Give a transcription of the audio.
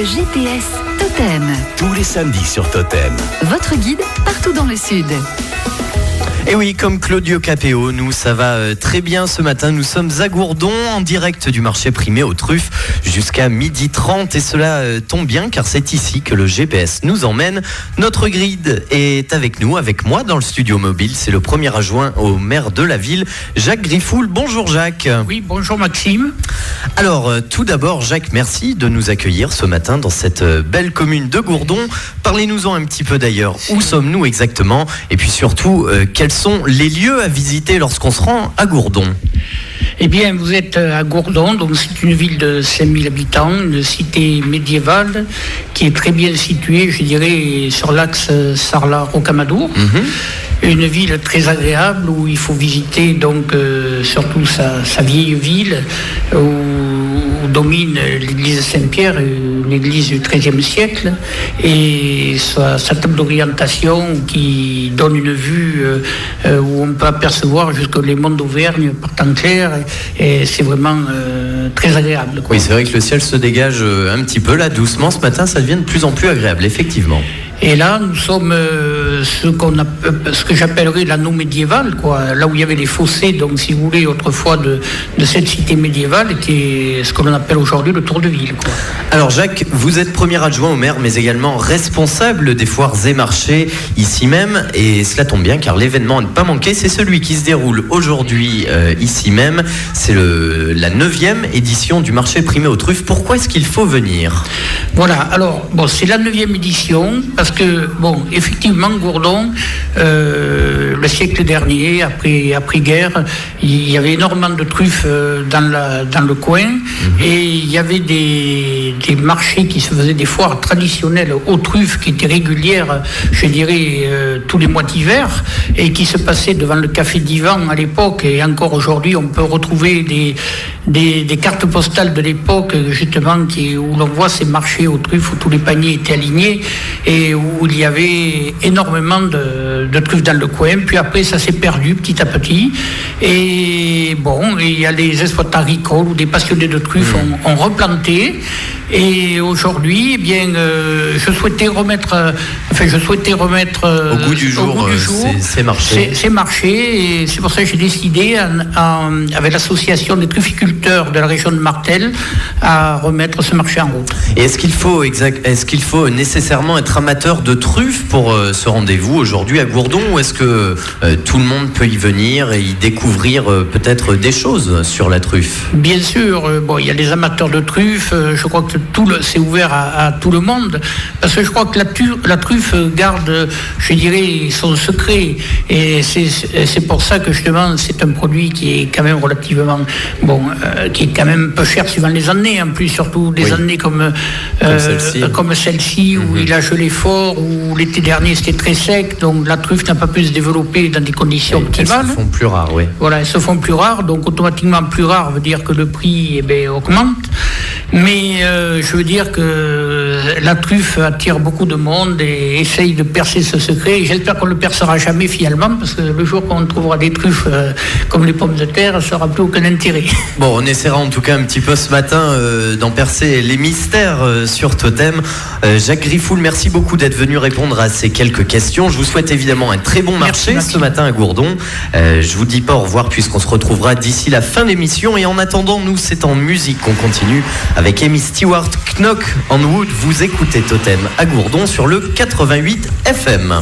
le GPS Totem. Tous les samedis sur Totem. Votre guide partout dans le sud. Et oui, comme Claudio Capéo, nous ça va très bien ce matin. Nous sommes à Gourdon en direct du marché primé aux truffes jusqu'à 12h30 et cela tombe bien car c'est ici que le GPS nous emmène. Notre guide est avec nous, avec moi dans le studio mobile. C'est le premier adjoint au maire de la ville, Jacques Griffoul. Bonjour Jacques. Oui, bonjour Maxime. Alors tout d'abord Jacques, merci de nous accueillir ce matin dans cette belle commune de Gourdon. Parlez-nous-en un petit peu d'ailleurs. Où sommes-nous exactement? Et puis surtout, quels sont les lieux à visiter lorsqu'on se rend à Gourdon? Eh bien, vous êtes à Gourdon, donc c'est une ville de 5000 habitants, une cité médiévale qui est très bien située, je dirais, sur l'axe Sarlat-Rocamadour. Une ville très agréable où il faut visiter donc surtout sa vieille ville où domine l'église Saint-Pierre, une église du XIIIe siècle, et sa table d'orientation qui donne une vue où on peut apercevoir jusque les monts d'Auvergne par temps clair, et c'est vraiment très agréable, quoi. Oui, c'est vrai que le ciel se dégage un petit peu là, doucement. Ce matin, ça devient de plus en plus agréable, effectivement. Et là, nous sommes ce que j'appellerais l'anneau médiéval, quoi. Là où il y avait les fossés, donc si vous voulez, autrefois de cette cité médiévale, qui est ce que l'on appelle aujourd'hui le Tour de Ville, quoi. Alors Jacques, vous êtes premier adjoint au maire, mais également responsable des foires et marchés ici même, et cela tombe bien car l'événement à ne pas manquer, c'est celui qui se déroule aujourd'hui ici même. C'est la 9e édition du marché primé aux truffes. Pourquoi est-ce qu'il faut venir? Voilà, alors, bon, c'est la 9e édition, parce que, bon, effectivement, Gourdon, le siècle dernier, après-guerre, il y avait énormément de truffes dans le coin, et il y avait des marchés qui se faisaient, des foires traditionnelles aux truffes qui étaient régulières, je dirais, tous les mois d'hiver, et qui se passaient devant le café d'Ivan à l'époque, et encore aujourd'hui, on peut retrouver des cartes postales de l'époque, justement, où l'on voit ces marchés aux truffes où tous les paniers étaient alignés, et où il y avait énormément de truffes dans le coin. Puis après, ça s'est perdu petit à petit. Et bon, il y a les exploitants agricoles ou des passionnés de truffes ont replanté. Et aujourd'hui, eh bien, je souhaitais remettre au goût du jour ces marchés. Ces marchés, et c'est pour ça que j'ai décidé, avec l'association des trufficulteurs de la région de Martel, à remettre ce marché en route. Et est-ce qu'il faut nécessairement être amateur de truffes pour ce rendez-vous aujourd'hui à Gourdon, ou est-ce que tout le monde peut y venir et y découvrir peut-être des choses sur la truffe? Bien sûr, bon, il y a les amateurs de truffes, je crois que c'est ouvert à tout le monde, parce que je crois que la truffe garde, je dirais, son secret, et c'est pour ça que justement c'est un produit qui est quand même relativement bon, qui est quand même peu cher suivant les années, en plus surtout des années comme celle-ci où il a gelé fort, où l'été dernier c'était très sec, donc la truffe n'a pas pu se développer dans des conditions optimales. Elles se font plus rares, oui. Voilà, elles se font plus rares, donc automatiquement plus rare veut dire que le prix augmente. Mais je veux dire que la truffe attire beaucoup de monde et essaye de percer ce secret. Et j'espère qu'on ne le percera jamais finalement, parce que le jour qu'on trouvera des truffes comme les pommes de terre, ça n'aura plus aucun intérêt. Bon, on essaiera en tout cas un petit peu ce matin d'en percer les mystères sur Totem. Jacques Griffoul, merci beaucoup d'être venu répondre à ces quelques questions. Je vous souhaite évidemment un très bon marché ce matin à Gourdon. Je vous dis pas au revoir puisqu'on se retrouvera d'ici la fin de l'émission. Et en attendant, nous, c'est en musique qu'on continue avec Amy Stewart, Knock on Wood. Vous écoutez Totem à Gourdon sur le 88 FM.